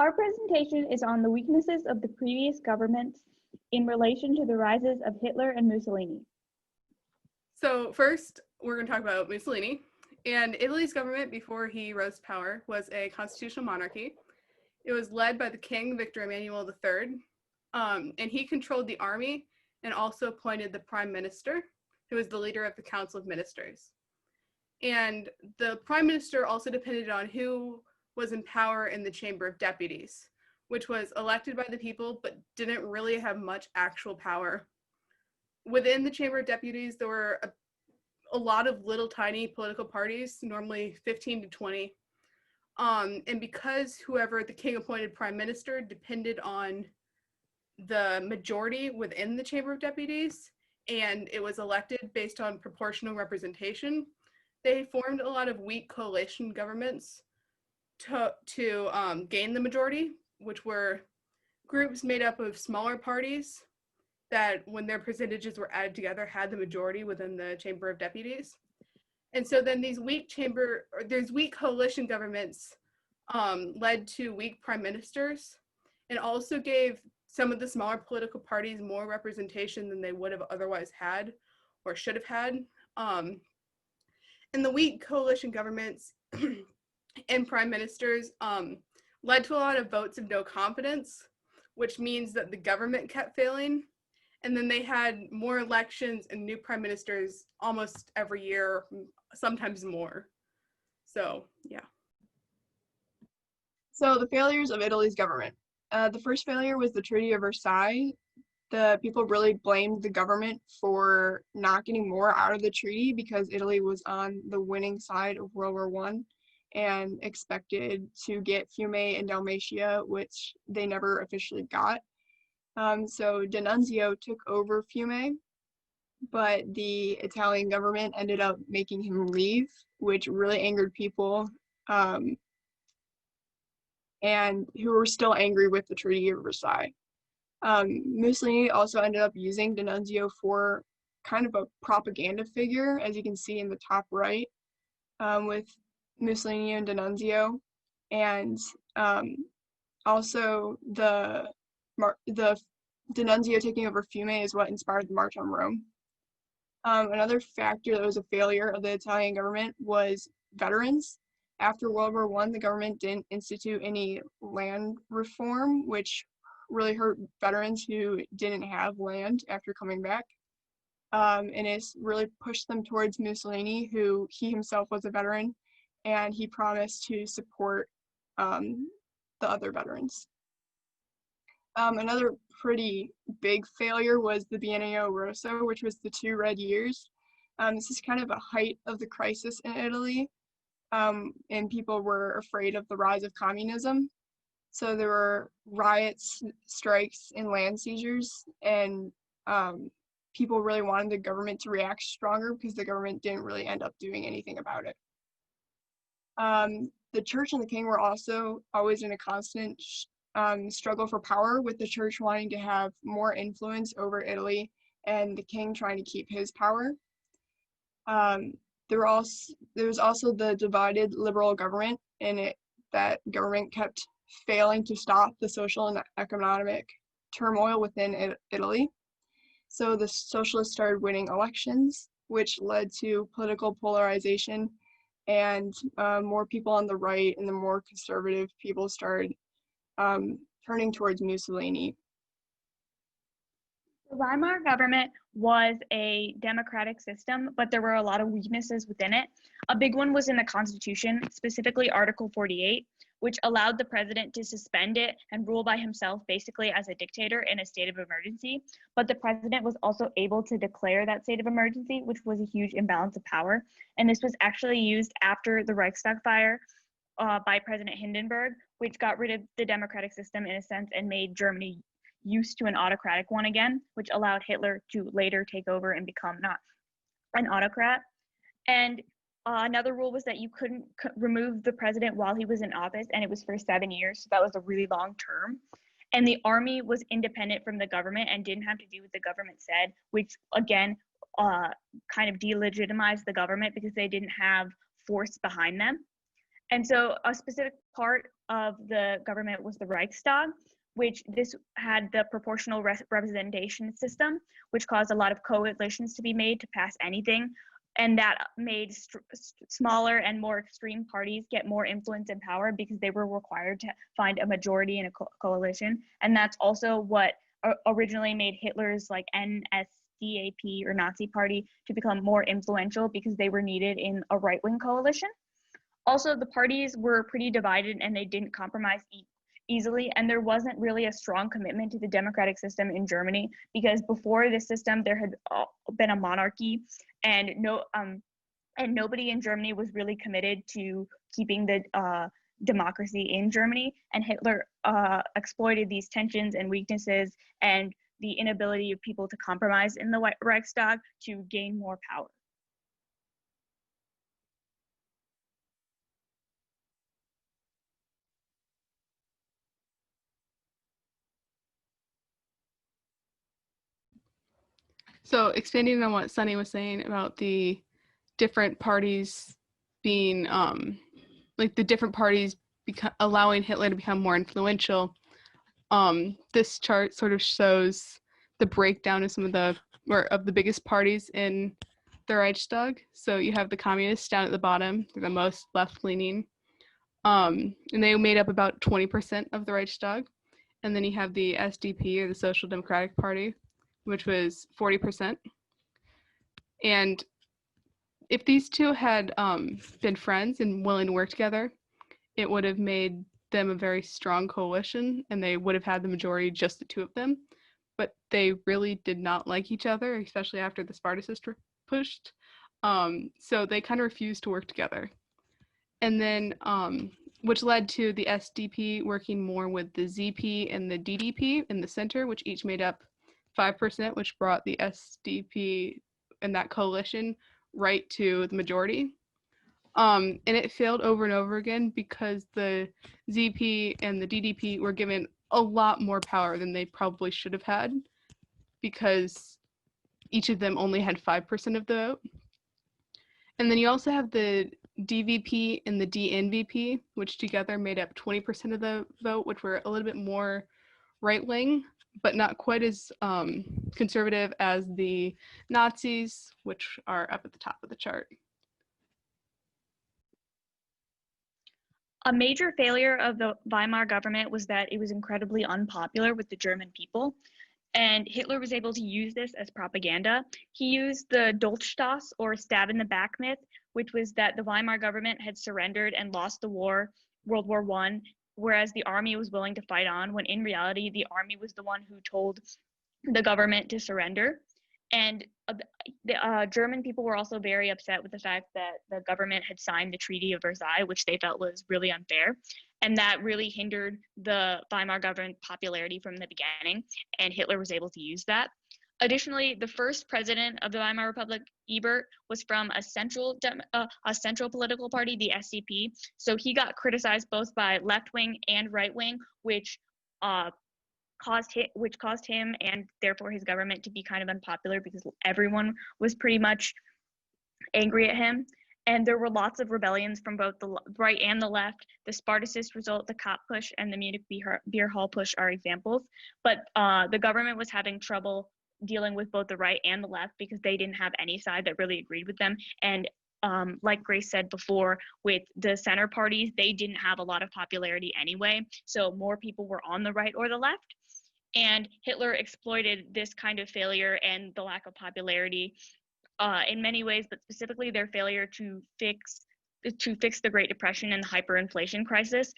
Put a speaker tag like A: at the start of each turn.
A: Our presentation is on the weaknesses of the previous governments in relation to the rises of Hitler and Mussolini.
B: So first, we're going to talk about Mussolini. And Italy's government, before he rose to power, was a constitutional monarchy. It was led by the king, Victor Emmanuel III, and he controlled the army and also appointed the prime minister, who was the leader of the Council of Ministers. And the prime minister also depended on who was in power in the Chamber of Deputies, which was elected by the people but didn't really have much actual power. Within the Chamber of Deputies, there were a lot of little tiny political parties, normally 15 to 20. And because whoever the king appointed prime minister depended on the majority within the Chamber of Deputies, and it was elected based on proportional representation, they formed a lot of weak coalition governments to gain the majority, which were groups made up of smaller parties that, when their percentages were added together, had the majority within the Chamber of Deputies. And so then these weak coalition governments led to weak prime ministers, and also gave some of the smaller political parties more representation than they would have otherwise had or should have had. And the weak coalition governments and prime ministers led to a lot of votes of no confidence, which means that the government kept failing. And then they had more elections and new prime ministers almost every year, sometimes more. So, yeah.
C: So the failures of Italy's government. The first failure was the Treaty of Versailles. The people really blamed the government for not getting more out of the treaty because Italy was on the winning side of World War I and expected to get Fiume and Dalmatia, which they never officially got. So D'Annunzio took over Fiume, but the Italian government ended up making him leave, which really angered people, and who were still angry with the Treaty of Versailles. Mussolini also ended up using D'Annunzio for kind of a propaganda figure, as you can see in the top right, with Mussolini and D'Annunzio, and also the D'Annunzio taking over Fiume is what inspired the March on Rome. Another factor that was a failure of the Italian government was veterans. After World War I, the government didn't institute any land reform, which really hurt veterans who didn't have land after coming back. And it's really pushed them towards Mussolini, who he himself was a veteran, and he promised to support the other veterans. Another pretty big failure was the Biennio Rosso, which was the 2 red years. This is kind of a height of the crisis in Italy, and people were afraid of the rise of communism. So there were riots, strikes, and land seizures, and people really wanted the government to react stronger because the government didn't really end up doing anything about it. The church and the king were also always in a constant struggle for power, with the church wanting to have more influence over Italy and the king trying to keep his power. There was also the divided liberal government, and that government kept failing to stop the social and economic turmoil within Italy. So the socialists started winning elections, which led to political polarization, and more people on the right and the more conservative people started turning towards Mussolini.
A: The Weimar government was a democratic system, but there were a lot of weaknesses within it. A big one was in the Constitution, specifically Article 48, which allowed the president to suspend it and rule by himself, basically as a dictator in a state of emergency. But the president was also able to declare that state of emergency, which was a huge imbalance of power. And this was actually used after the Reichstag fire by President Hindenburg, which got rid of the democratic system in a sense and made Germany used to an autocratic one again, which allowed Hitler to later take over and become not an autocrat. And another rule was that you couldn't remove the president while he was in office, and it was for 7 years, so that was a really long term. And the army was independent from the government and didn't have to do what the government said, which again kind of delegitimized the government because they didn't have force behind them. And so a specific part of the government was the Reichstag, which this had the proportional representation system, which caused a lot of coalitions to be made to pass anything. And that made smaller and more extreme parties get more influence and power because they were required to find a majority in a coalition. And that's also what originally made Hitler's like NSDAP or Nazi party to become more influential because they were needed in a right-wing coalition. Also, the parties were pretty divided and they didn't compromise easily, and there wasn't really a strong commitment to the democratic system in Germany because before this system there had been a monarchy, and nobody in Germany was really committed to keeping the democracy in Germany. And Hitler exploited these tensions and weaknesses and the inability of people to compromise in the Reichstag to gain more power.
B: So expanding on what Sunny was saying about the different parties being, like the different parties allowing Hitler to become more influential, this chart sort of shows the breakdown of some of the biggest parties in the Reichstag. So you have the communists down at the bottom, they're the most left-leaning, and they made up about 20% of the Reichstag. And then you have the SDP, or the Social Democratic Party, which was 40%. And if these two had been friends and willing to work together, it would have made them a very strong coalition, and they would have had the majority, just the two of them. But they really did not like each other, especially after the Spartacists were pushed. So they kind of refused to work together. And then, which led to the SDP working more with the ZP and the DDP in the center, which each made up 5%, which brought the SDP and that coalition right to the majority. And it failed over and over again because the ZP and the DDP were given a lot more power than they probably should have had, because each of them only had 5% of the vote. And then you also have the DVP and the DNVP, which together made up 20% of the vote, which were a little bit more right-wing, but not quite as conservative as the Nazis, which are up at the top of the chart.
A: A major failure of the Weimar government was that it was incredibly unpopular with the German people, and Hitler was able to use this as propaganda. He used the Dolchstoß, or stab in the back myth, which was that the Weimar government had surrendered and lost the war, World War I, whereas the army was willing to fight on, when in reality, the army was the one who told the government to surrender. And the German people were also very upset with the fact that the government had signed the Treaty of Versailles, which they felt was really unfair. And that really hindered the Weimar government popularity from the beginning, and Hitler was able to use that. Additionally, the first president of the Weimar Republic, Ebert, was from a central political party, the SDP. So he got criticized both by left wing and right wing, which caused him and therefore his government to be kind of unpopular because everyone was pretty much angry at him. And there were lots of rebellions from both the right and the left. The Spartacist Revolt, the Kapp Push, and the Munich Beer Hall Push are examples. But the government was having trouble dealing with both the right and the left because they didn't have any side that really agreed with them. And like Grace said before, with the center parties, they didn't have a lot of popularity anyway. So more people were on the right or the left. And Hitler exploited this kind of failure and the lack of popularity in many ways, but specifically their failure to fix the Great Depression and the hyperinflation crisis